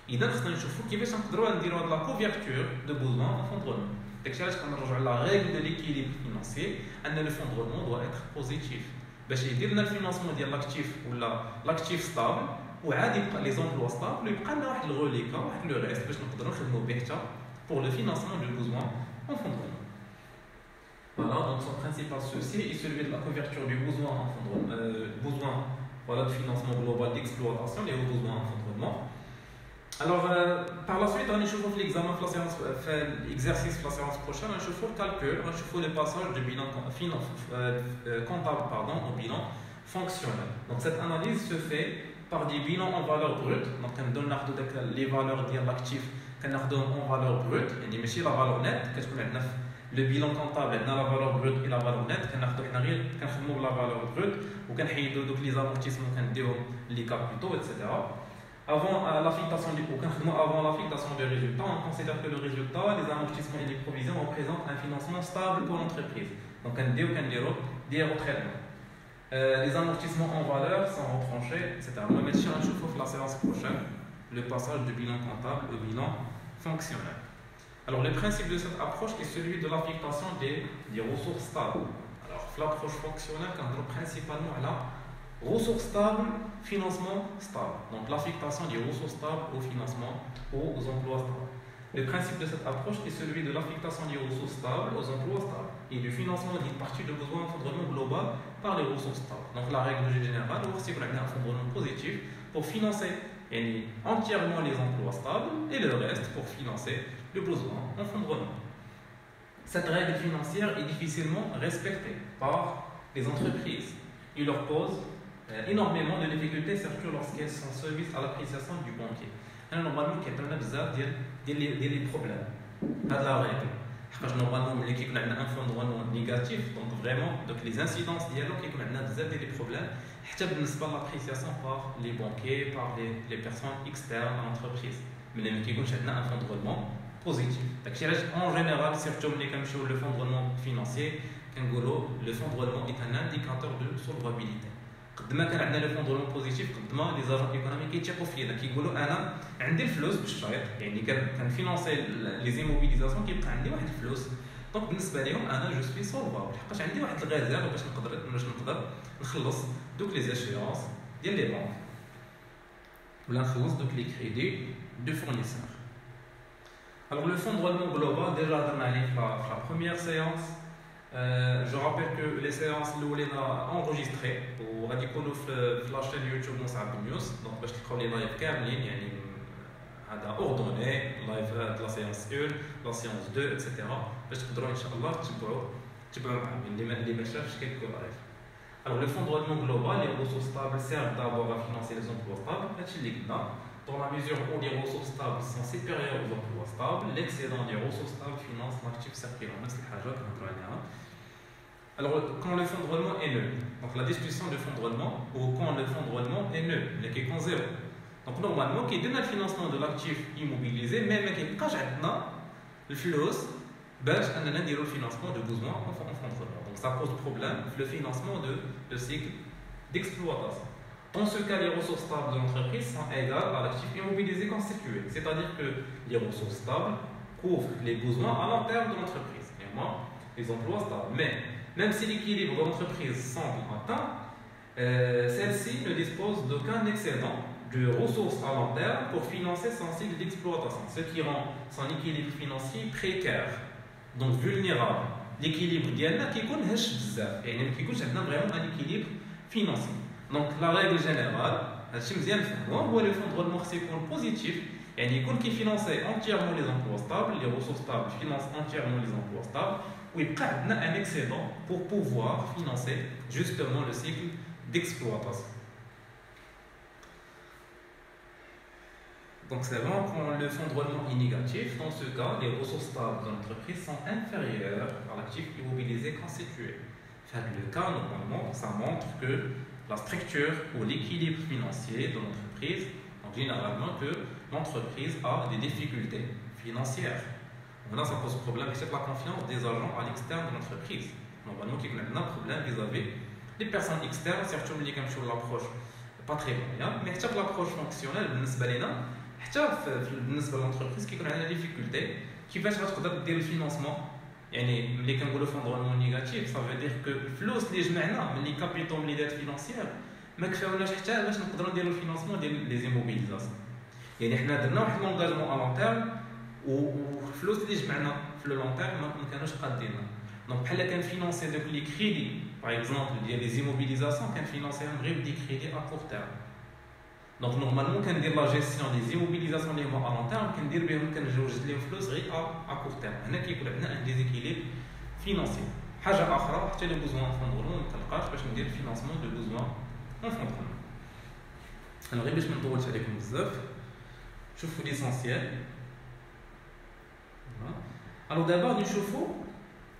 اذا خاصنا نشوفوا كيفاش نقدروا نديروا هاد لا كوفيرتور دو بوزوان ان فون درولمون. داكشي علاش كنرجعوا لا ريغل دو ليكيليبر فينانسيي ان لو فون درولمون دو اتر بوزيتيف باش يدير لنا الفينانسمون ديال لاكتيف ولا لاكتيف ستابل وعاد يبقى لي زومبلوا ستابل ويبقى لنا واحد الغوليكا واحد لو ريست باش نقدروا نخدموا به حتى pour le financement du besoin en fonds de roulement. Voilà, donc son principal souci est celui de la couverture du besoin en fonds de roulement, voilà, de financement global d'exploitation, les besoins en fonds de roulement. Alors, par la suite, on échauffe l'examen, l'exercice de la séance prochaine, on échauffe le calcul, on échauffe le passage du bilan comptable au bilan fonctionnel. Donc, cette analyse se fait par des bilans en valeur brute. Donc, on donne les valeurs de l'actif en valeur brute, يعني ماشي la valeur nette كتكون عندنا le bilan comptable عندنا la valeur brute et la valeur nette كناخذوا حنا غير كنخدموا بلا valeur brute وكنحيدوا دوك لي زامورتيسمون كنديوهم لي كابيتو etc. Avant l'affectation du avant l'affectation des résultats, on considère que le résultat, les amortissements et les provisions représentent un financement stable pour l'entreprise. Donc on dit des retraitements. Les amortissements en valeur sont retranchés, etc. On va mettre sur la séance prochaine le passage du bilan comptable au bilan fonctionnel. Alors, le principe de cette approche est celui de l'affectation des ressources stables. Alors, l'approche fonctionnelle cadre principalement à la ressources stables, financement stable. Donc, l'affectation des ressources stables au financement, aux emplois stables. Le principe de cette approche est celui de l'affectation des ressources stables aux emplois stables et du financement d'une partie de besoin d'enfondrement global par les ressources stables. Donc la règle générale, c'est qu'on a un enfondrement positif pour financer entièrement les emplois stables et le reste pour financer le besoin d'enfondrement. Cette règle financière est difficilement respectée par les entreprises. Il leur pose énormément de difficultés, surtout lorsqu'elles sont soumises à l'appréciation du banquier. Normalement, il y a des problèmes. Pas de la règle. Normalement, il y a un fondement négatif, donc vraiment, les incidences dialogue qui ont des problèmes, même l'appréciation par les banquiers, par les personnes externes à l'entreprise. Mais il y a un fondement positif. En général, surtout le fondement financier, le fondement est un indicateur de solvabilité. قد ما كان عندنا لو فوندرمون بوزيتيف قد ما لي زاجون ايكونوميك كيتيقوا فينا كيقولوا انا عندي الفلوس باش نشيط يعني كنفينونسي لي زيموبيليزاسيون كيبقى عندي واحد الفلوس دونك بالنسبه لهم انا جو سوي سولفابل حقاش عندي واحد الغازال باش نقدر نخلص دوك لي زيشيونس ديال لي بانك ولا نخلص دوك لي كريدي دو فورنيسور. Alors le fonds de roulement global déjà درنا عليه في la première séance. Je rappelle que les séances اللي enregistrées وغادي يكونوا في لا chaîne يوتيوب مصعب نيوز دونك باش تلقاو لي لايف كاملين يعني هذا اوردوني لايف لا سيونس 1 لا سيونس 2 اكسيتيرا باش تقدروا ان شاء الله تتبعوا معايا اللي ما شافش كيلكو لايف. Alors le fonds de roulement global, les ressources stables servent d'abord à financer les emplois stables. Dans la mesure où les ressources stables sont supérieures aux emplois stables, l'excédent des ressources stables finance l'actif circulant. Alors, quand le fonds de roulement est nul, donc la discussion du fonds de roulement, ou quand le fonds de roulement est nul, il est comme zéro. Donc, normalement, qui donne le financement de l'actif immobilisé, même quand j'ai le flux, on a le financement de besoin en fonds de roulement. Donc, ça pose problème, le financement de cycle d'exploitation. Dans ce cas, les ressources stables de l'entreprise sont égales à l'actif immobilisé constitué. C'est-à-dire que les ressources stables couvrent les besoins à long terme de l'entreprise, et moi, les emplois stables. Mais, même si l'équilibre de l'entreprise semble atteint, celle-ci ne dispose d'aucun excédent de ressources à long terme pour financer son cycle d'exploitation, ce qui rend son équilibre financier précaire, donc vulnérable. L'équilibre ديالنا كيكون هش بزاف يعني ما كيكونش عندنا vraiment un équilibre financier. Donc la règle générale هادشي مزيان نفهموه هو لو فون دو خصو يكون بوزيتيف يعني يكون كيفينونسي entièrement les emplois stables, les ressources stables financent entièrement les emplois stables ويبقى عندنا un excédent pour pouvoir financer justement le cycle d'exploitation. Donc c'est vraiment quand le fonds de roulement est négatif, dans ce cas, les ressources stables de l'entreprise sont inférieures à l'actif immobilisé constitué. Dans le cas, normalement, ça montre que la structure ou l'équilibre financier de l'entreprise, donc généralement que l'entreprise a des difficultés financières. Maintenant, ça pose problème avec la confiance des agents à l'externe de l'entreprise. Normalement, il y a un problème vis-à-vis des personnes externes, surtout sur l'approche pas très bonne, mais l'approche fonctionnelle, حتى بالنسبه للانتربريز كيكون عندنا ديفيكولتي كيفاش غتقدر دير الفينانسمون يعني ملي كنقولوا فوندرمون نيجاتيف صافي دير كو الفلوس اللي جمعنا ملي كابيتال ملي دات فينانسيير ما كفاوناش حتى باش نقدروا نديروا الفينانسمون ديال لي زيموبيليزاسيون يعني حنا درنا واحد لونغاجمون ا لون تيرم والفلوس اللي جمعنا في لو لون تيرم ما كانوش قاديننا دونك بحال كنفينانسي دوك لي كريدي باغ اكزومبل ديال لي زيموبيليزاسيون كنفينانسيهم غير بدي كريدي ا كور تيرم. Donc normalement, quand on dit la gestion des immobilisations à long terme, on dit que les flux à court terme. Il y a un déséquilibre financier. حاجة أخرى حتى les besoins en fonds de roulement ما تلقاش باش ندير financement de besoins en fonds de roulement. Alors غير باش ما نطولش عليكم بزاف شوفوا l'essentiel. Alors d'abord نشوفوا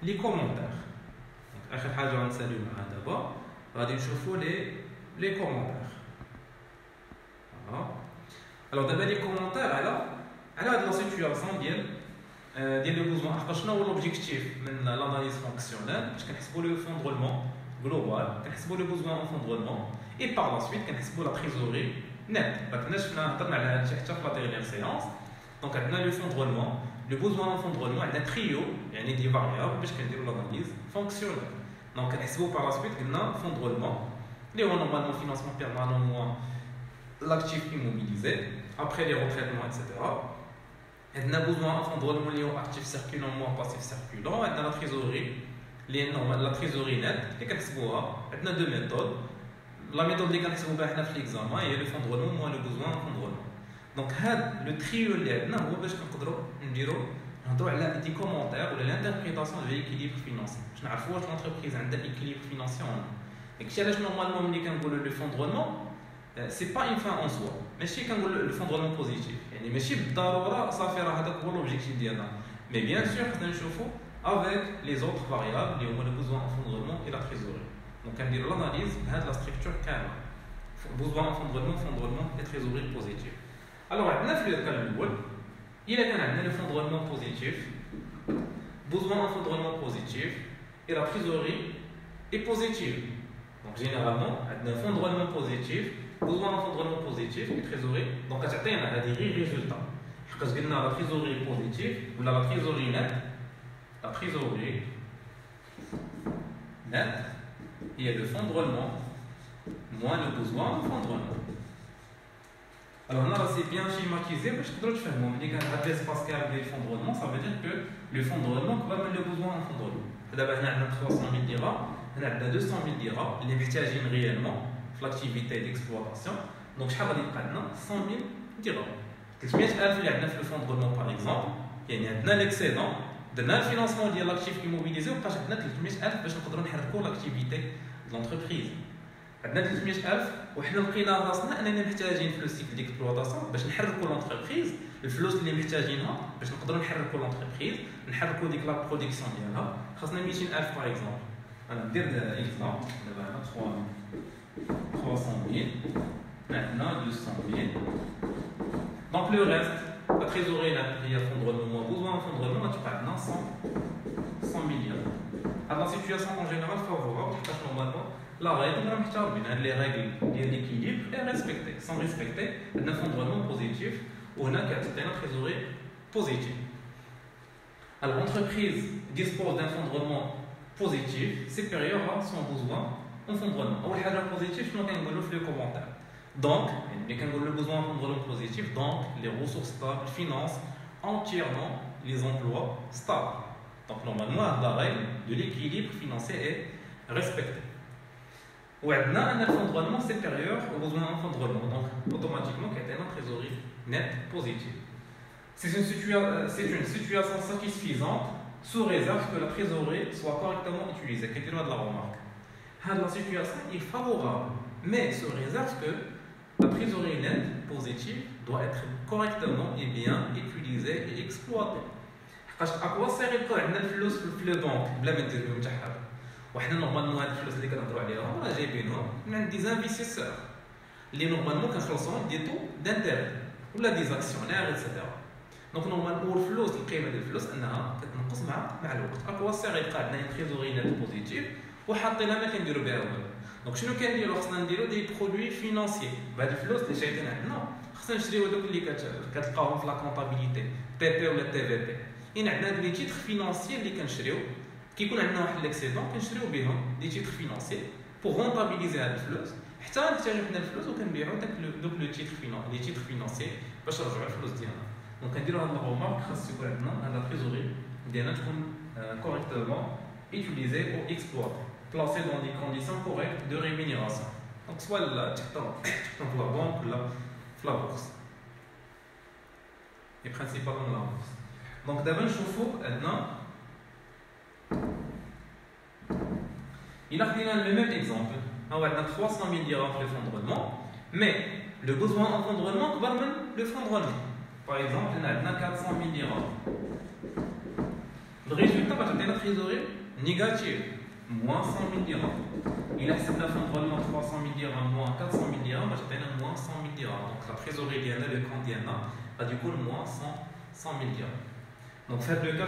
les commentaires. Donc آخر حاجة غنساليو معها دابا غادي نشوفوا les commentaires. Alors d'abord les commentaires على هاد لا سيتوياسيون ديال لو بوزوان حقا شنو هو لوبجيكتيف من لاناليز فونكسيونيل باش كنحسبوا لو فون دو رولمون جلوبال كنحسبوا لو بوزوان اون فون دو رولمون اي بار لا سويت كنحسبوا لا تريزوري نت ما كناش هضرنا على هادشي حتى في لا ديرنيير سيونس دونك عندنا لو فون دو رولمون لو بوزوان اون فون دو رولمون عندنا تريو يعني دي فاريابل باش كنديروا لاناليز فونكسيونيل دونك كنحسبوا بار لا سويت قلنا فون دو رولمون اللي هو نورمالمون فينانسمون بيرمانون موان l'actif immobilisé, après les retraitements, etc. On a besoin d'un fonds de roulement lié actif circulant ou passif circulant. On a la trésorerie, la trésorerie nette. On a deux méthodes. La méthode qui est dans l'examen est le fonds de roulement moins le besoin d'un fonds de roulement. Donc, le trio est là. On va dire des commentaires ou l'interprétation de l'équilibre financier. Je ne sais pas si l'entreprise a un équilibre financier. Et si normalement le fonds de roulement, ce n'est pas une fin en soi. Mais si le fonds de roulement positif. Mais si ça fait l'objectif d'IANA. Mais bien sûr, nous chauffons avec les autres variables, les besoins en fonds de roulement et la trésorerie. Donc, on dit l'analyse de la structure calme. Besoin en fonds de roulement et trésorerie positive. Alors, on a fait le cas il y a le fonds de roulement positif, besoin en fonds de roulement positif et la trésorerie est positive. Donc, généralement, on a un fonds de roulement positif, besoin en fonds de roulement positif et trésorerie. Donc, on a des résultats. Parce que la trésorerie positive ou la trésorerie nette, la trésorerie nette, il y a le fonds de roulement moins le besoin en fonds de roulement. Alors là, c'est bien schématisé, parce que je fais mon l'espace carré du fonds de roulement, ça veut dire que le fonds de roulement va mettre le besoin en fonds de roulement. D'abord, on a 300 000 dirhams, on a 200 000 dirhams, les bétiagines réellement, l'activité d'exploitation. Donc, je vais dire 100 000 dirhams. 300 000 le fonds de roulement, par exemple, il y a l'excédent, de le financement de l'actif immobilisé, on a 300 000 باش نقدروا نحركوا l'activité de l'entreprise. عندنا 300,000 وحنا لقينا راسنا اننا محتاجين فلوس ديال ديكسبلوطاسيون باش نحركوا لونتربريز الفلوس اللي محتاجينها باش نقدروا نحركوا لونتربريز نحركوا ديك لا برودكسيون ديالها خاصنا 200,000 باغ اكزومبل انا ندير اكزومبل دابا عندنا 300,000 عندنا 200,000 دونك لو ريست la trésorerie هي fonds de roulement besoin en fonds de roulement tu parles عندنا 100 millions à la situation en général favorable parce que normalement la règle, les règles d'équilibre est respectée. Sans respecter, un fonds de roulement positif ou une trésorerie positive. Alors, l'entreprise dispose d'un fonds de roulement positif supérieur à son besoin en fonds de roulement. Ou le positif, nous avons le commentaire. Donc, le besoin en fonds de roulement positif, donc les ressources stables financent entièrement les emplois stables. Donc, normalement, la règle de l'équilibre financier est respectée. On a un fonds de roulement supérieur au besoin d'un fonds de roulement. Donc, automatiquement, il y a une trésorerie nette positive. C'est une situation satisfaisante sous réserve que la trésorerie soit correctement utilisée. Quelle est la remarque? La situation est favorable, mais sous réserve que la trésorerie nette positive doit être correctement et bien utilisée et exploitée. À quoi sert le banque? وحنا نورمالمون هاد الفلوس اللي كنهضروا عليهم راه جايبينهم من عند دي زانفيستيسور اللي نورمالمون كنخلصوهم دي طو دانتير ولا دي زاكسيونير ايتترا دونك نورمالمون الفلوس القيمه ديال الفلوس انها كتنقص مع الوقت اكوا سير يبقى عندنا تريزوري نت بوزيتيف وحاطينها ما كنديروا بها والو دونك شنو كنديروا خصنا نديروا دي برودوي فينانسيي بهاد الفلوس اللي جايين عندنا خصنا نشريو دوك اللي كتلقاوهم في لا كونطابيليتي بي بي ولا تي في بي يعني عندنا دي تيتر فينانسيي اللي كنشريو كيكون عندنا واحد ليكسيدون كنشريو بهم دي تيتر فينانسيي بوغ رونطابيليزي هاد الفلوس حتى نحتاجو حنا الفلوس وكنبيعو دوك لو تيتر لي تيتر فينانسيي باش نرجعو الفلوس ديالنا دونك كنديرو هاد الغومارك خاص يكون عندنا هاد لا تريزوري ديالنا تكون correctement utilisée ou exploitée placée dans des conditions correctes de rémunération donc soit تحطهم في لا بانك ولا في لا بورصه et principalement la bourse donc دابا نشوفو عندنا il a pris le même exemple. On a 300 000 dirhams pour le fonds de roulement, mais le besoin en fonds de roulement va même le fonds de roulement. Par exemple, on a 400 000 dirhams. Le résultat va être la trésorerie négative, moins 100 000 dirhams. Il a accepté un fonds de roulement 300 000 dirhams, moins 400 000 dirhams, va être moins 100 000 dirhams. Donc la trésorerie Diana, le compte Diana, va du coup moins 100 000 dirhams. Donc, faites le cas,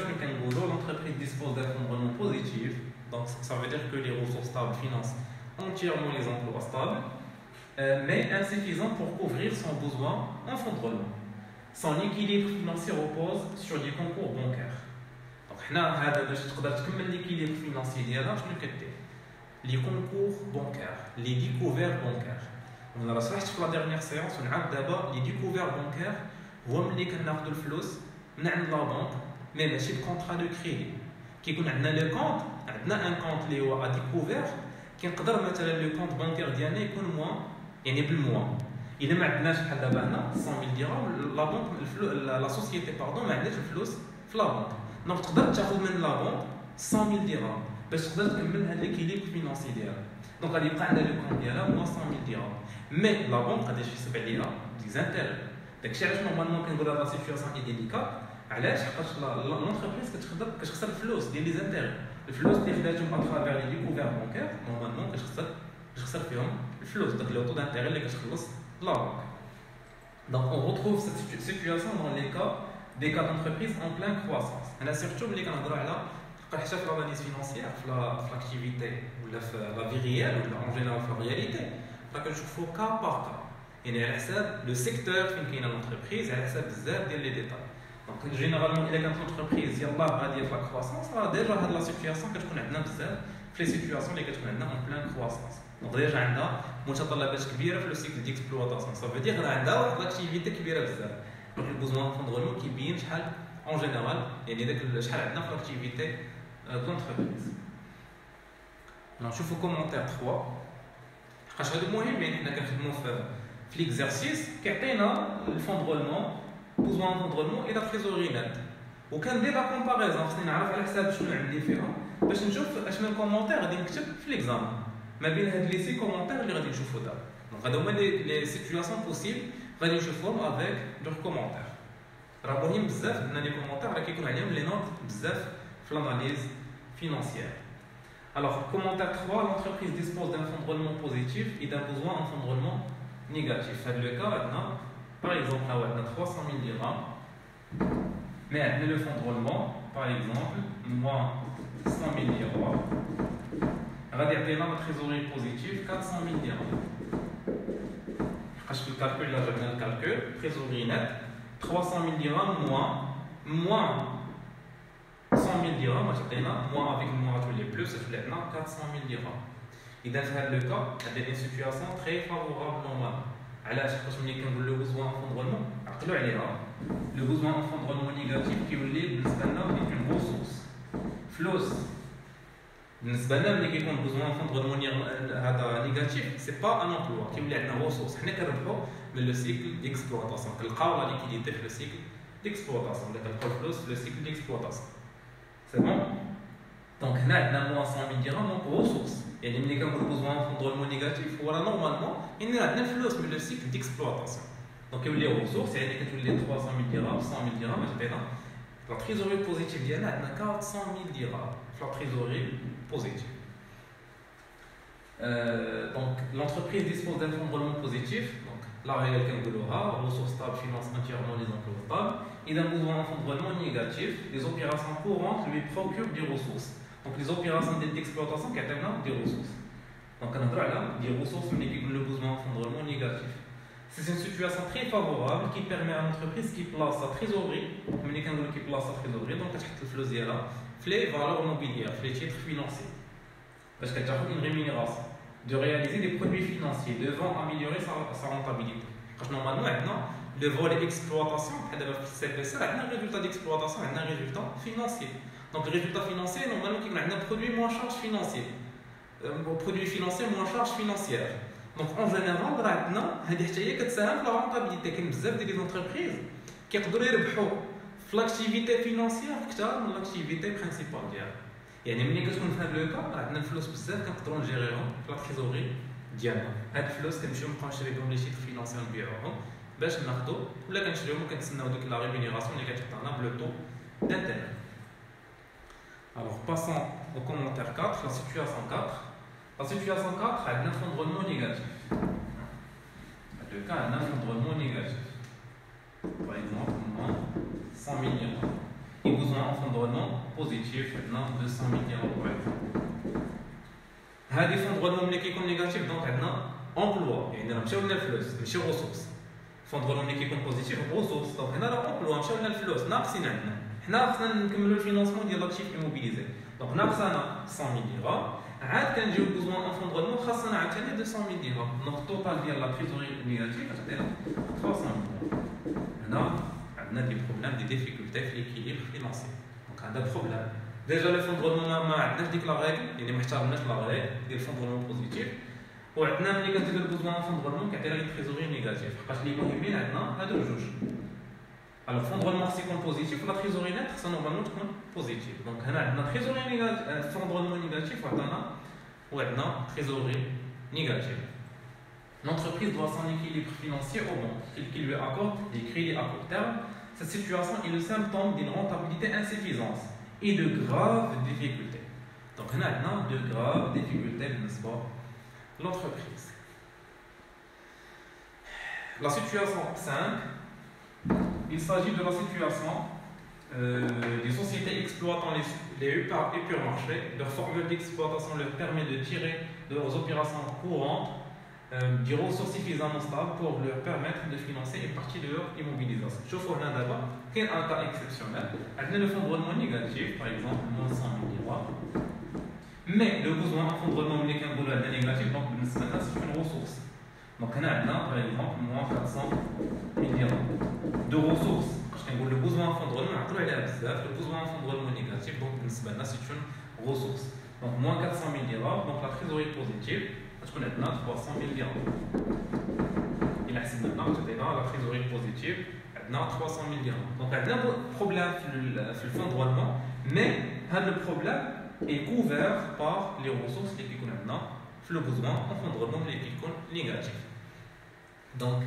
l'entreprise dispose d'un fonds de roulement positif. Donc, ça veut dire que les ressources stables financent entièrement les emplois stables, mais insuffisant pour couvrir son besoin en fonds de roulement. Son équilibre financier repose sur des concours bancaires. Donc, l'équilibre financier, les concours bancaires, les découverts bancaires. On a la dernière séance, on a d'abord les découverts bancaires, où on a le flux نعمل لا بنك مي ماشي بكونطرا دو كريدي. كيكون عندنا لو كونت، عندنا ان كونت اللي هو ا ديكوفير، كنقدر مثلا لو كونت بانكير ديالنا يكون موا يعني بالموا. الا ما عندناش بحال دابا هنا 100000 درهم لا بنك لا سوسيتي باردون ما عندهاش الفلوس في لا بنك، دونك تقدر تاخذ من لا بنك 100000 درهم باش تقدر تكمل هاد ليكيليبر فينانسي ديالك. دونك غادي يبقى عندها لو كونت ديالها موا 100000 درهم، مي لا بنك غادي يحسب عليها دي زانتير. داكشي علاش نورمالمون كنقولوا لا سيتوياسيون اي ديليكات. علاش؟ حقاش لونتربريز كتخسر الفلوس ديال لي زانتير، الفلوس اللي خداتهم اترافير لي ديكوفير بانكير نورمالمون كتخسر فيهم الفلوس، داك لو طو دانتيري اللي كتخلص لا بنك. Donc on retrouve cette situation dans les cas des cas d'entreprise en pleine croissance. هنا سيرتو ملي كنهضروا على حتى في لاناليز فينانسيير في لاكتيفيتي ولا في لا في ريال ولا اون جينيرال في الرياليتي، فكنشوفوا كا باغ كا، يعني على حساب لو سيكتور فين كاينه لونتربريز، على حساب بزاف ديال لي ديتاي. دونك جينيرالمون الا كانت لونتربريز يلاه غاديه في لا كرواسونس، راه ديجا هاد لا سيتوياسيون كتكون عندنا بزاف في لي سيتوياسيون اللي كتكون عندنا اون بلان كرواسونس. دونك ديجا عندها متطلبات كبيره في لو سيكل ديكسبلوطاسيون، صافي دير راه عندها واحد لاكتيفيتي كبيره بزاف. دونك البوزوان فوندغولمون كيبين شحال اون جينيرال يعني داك شحال عندنا في لاكتيفيتي دونتربريز. نشوفوا كومونتير 3 حقاش هذا مهم، يعني حنا كنخدموا في ليكزارسيس كيعطينا الفوندغولمون بوزوان فوندغولمون الى تريزوري نت، وكندير لا كومباريزون خصني نعرف على حساب شنو عندي فيها باش نشوف اشنو الكومونتير غادي نكتب في ليكزام ما بين هاد لي سي كومونتير اللي غادي نشوفوا دابا. دونك هادو هما لي سيتوياسيون بوسيبل غادي نشوفوهم افيك دور كومونتير. راه مهم بزاف ان لي كومونتير راه كيكون عليهم لي نوت بزاف في لاناليز فينانسيير. Alors, commentaire 3, l'entreprise dispose d'un fonds de roulement positif et d'un besoin en fonds de roulement négatif. C'est le cas maintenant, par exemple, là, on a 300 000 dirhams, mais le fonds de roulement, par exemple, moins 100 000 dirhams, on va dire que la trésorerie positive, 400 000 dirhams. Quand je fais le calcul, là, je viens le calcul, trésorerie nette, 300 000 dirhams moins 100 000 dirhams, moins avec moins tous les plus, c'est 400 000 dirhams. Et dans ce cas, il y a une situation très favorable normalement. Alors, je pense que le besoin en fonds de roulement, le besoin en fonds de roulement négatif qui est une ressource. Floss. بالنسبه لنا ملي كيكون بوزوان فوند غورمونيير هذا نيجاتيف سي با ان امبلوا كيولي عندنا ريسورس حنا كنربحوا من لو سيكل ديكسبلوطاسيون كنلقاو لا ليكيديتي في لو سيكل ديكسبلوطاسيون ولا كنلقاو الفلوس في لو سيكل ديكسبلوطاسيون سي بون. دونك هنا عندنا موان 100000 درهم دونك ريسورس، يعني ملي كنقولوا بوزوان فوند غورمونيير نيجاتيف هو راه نورمالمون يعني عندنا الفلوس من لو سيكل ديكسبلوطاسيون دونك كيولي ريسورس يعني كتولي 300000 درهم 100000 درهم تعطينا لا تريزوري بوزيتيف ديالنا عندنا 400000 درهم في لا تريزوري positif. Donc l'entreprise dispose d'un fonds de roulement positif, donc la réelle ressources stables financent entièrement les emplois stables, et d'un besoin en fonds de roulement négatif, les opérations courantes lui procurent des ressources. Donc les opérations d'exploitation qui atteignent des ressources. Donc on a là des ressources mais qui ont le besoin en fonds de roulement négatif. C'est une situation très favorable qui permet à l'entreprise qui place sa trésorerie, qui place sa trésorerie, donc les valeurs mobilières, les titres financiers. Parce qu'elle a une rémunération, de réaliser des produits financiers devant améliorer sa rentabilité. Parce que normalement, le volet exploitation, c'est un résultat d'exploitation, un résultat financier. Donc le résultat financier, normalement, il y a un produit moins charge financière. Produit financier moins charge financière. Donc en général, maintenant, il y a la rentabilité. Il y a des entreprises qui ont l'activité financière اكثر من l'activité principale ديالها. يعني ملي كتكون في هذا لو كا عندنا الفلوس بزاف كنقدروا نجيريهم في لا تريزوري ديالنا. هاد الفلوس كنمشيو نبقاو نشري بهم لي شيتر فينانسيون نبيعوهم باش ناخذوا ولا كنشريوهم وكنتسناو ديك لا ريمونيراسيون اللي كتعطينا بلو طو دانتيري. Alors passons au commentaire 4, la situation 4. La situation 4 عندنا فond de roulement négatif. Le cas عندنا fond de roulement négatif. Par exemple, moins 100 000 dirhams. Et besoin en fonds de roulement positif, maintenant 200 000 dirhams par exemple. هذه fonds de roulement اللي كيكون نيجاتيف دونك عندنا امبلوا، يعني مشاو لنا الفلوس ماشي ريسورس. فond de roulement اللي كيكون بوزيتيف ريسورس، دونك هنا راه امبلوا مشاو لنا الفلوس ناقصين عندنا. حنا خصنا نكملوا الفينانسمون ديال لاكتيف ايموبيليزي. دونك ناقصنا 100 000 درهم، عاد كنجيو بوزوان ان فond de roulement خاصنا عاوتاني 200 000 درهم. دونك التوتال ديال لا تريزوري نيجاتيف غتعطينا 300 000 درهم. هنا on a des problèmes, des difficultés في l'équilibre financier. Donc on a des problèmes. Déjà l'effondrement ما عندناش ديك لا règle يعني ما احترمناش لا règle ديال l'effondrement positif. وعندنا ملي كنديرو البوزوان فوندغرمون كيعطينا لي تريزوري نيجاتيف حقاش اللي مهمين عندنا هادو جوج. الوغ فوندغرمون خص يكون بوزيتيف ولا تريزوري نيت خصها نورمالمون تكون بوزيتيف. دونك هنا عندنا تريزوري نيجاتيف فوندغرمون نيجاتيف وعندنا تريزوري négatif. L'entreprise doit son équilibre financier aux banques qui lui accordent des crédits à court terme. Cette situation est le symptôme d'une rentabilité insuffisante et de graves difficultés. Donc, on a de graves difficultés dans l'entreprise. La situation 5, il s'agit de la situation des sociétés exploitant les hypermarchés. Leur formule d'exploitation leur permet de tirer de leurs opérations courantes des ressources suffisamment stables pour leur permettre de financer une partie de leur immobilisation. Je vous montre d'abord qu'un cas exceptionnel. On a le fondement négatif, par exemple, moins 100 000 dirhams. Mais le besoin en fondement négatif, donc maintenant c'est une ressource. Donc on a par exemple moins 400 000 dirhams de ressources. Le besoin en fondement, le besoin en fondement négatif, donc maintenant c'est une ressource. Donc moins 400 000 dirhams, donc la trésorerie positive. On a 300 000 dirhams. Il a maintenant la trésorerie positive, on a 300 000 dirhams. Donc, on a un problème sur le fonds de roulement, mais le problème est couvert par les ressources qui sont maintenant le besoin en fonds de roulement qui sont négatifs. Donc,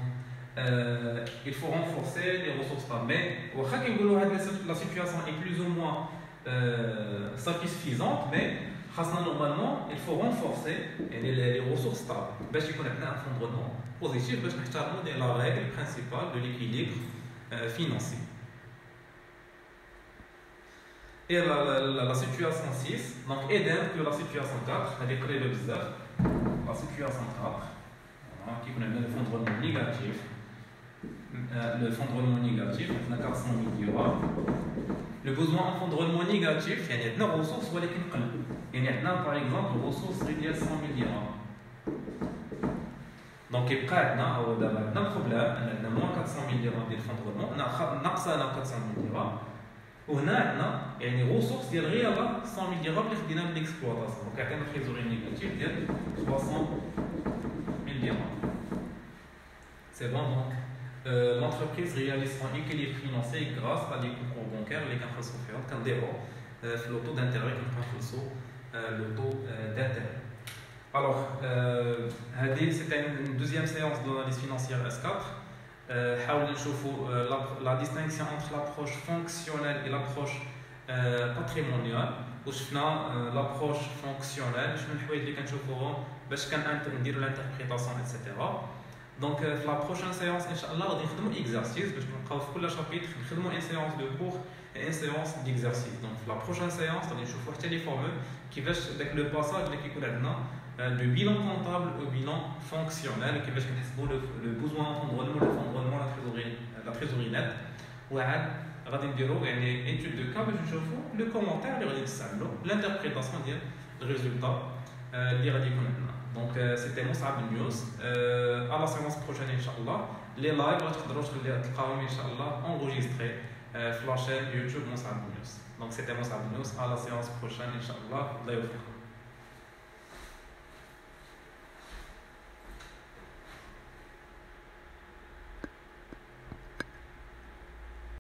il faut renforcer les ressources là. Mais, la situation est plus ou moins satisfaisante, mais normalement, il faut renforcer les ressources stables. Pour qu'on ait un fondement positif, pour qu'on ait la règle principale de l'équilibre financier. Et la situation 6, donc idem que la situation 4, elle est créée de bizarre. La situation 4, qui connaît le fondement négatif. Le fondement négatif, on a 400 000 dirhams. Le besoin en fondement négatif, il y a des ressources qui sont il y a par exemple une ressource de 100 000 dirhams. Donc il y a un problème, on a moins 400 000 dirhams de fondement, on a 400 000 dirhams. On a une ressource qui est 100 000 dirhams qui est l'exploitation. Donc il y a une trésorerie négative de 300 000 dirhams. C'est bon donc. L'entreprise réalise son équilibre financier grâce à des concours bancaires, les cartes sociales, quand débat, le taux d'intérêt qui le taux d'intérêt. Alors, c'était une deuxième séance de l'analyse financière S4. La distinction entre l'approche fonctionnelle et l'approche patrimoniale. L'approche fonctionnelle, je vais l'interprétation, etc. Donc, la prochaine séance, Inch'Allah, on va faire un exercice. Parce qu'on va faire le chapitre, on va faire une séance de cours et une séance d'exercice. Donc, la prochaine séance, on va faire les formules qui vont avec le passage du bilan comptable au bilan fonctionnel, qui va le besoin en fondement, la trésorerie nette. On va faire une étude de cas, le commentaire, l'interprétation du résultat. Donc c'était Moussab News. À la séance prochaine, Inch'Allah. Les lives, Inch'Allah, enregistrés sur la chaîne YouTube Moussab News. Donc c'était Moussab News. À la séance prochaine, Inch'Allah.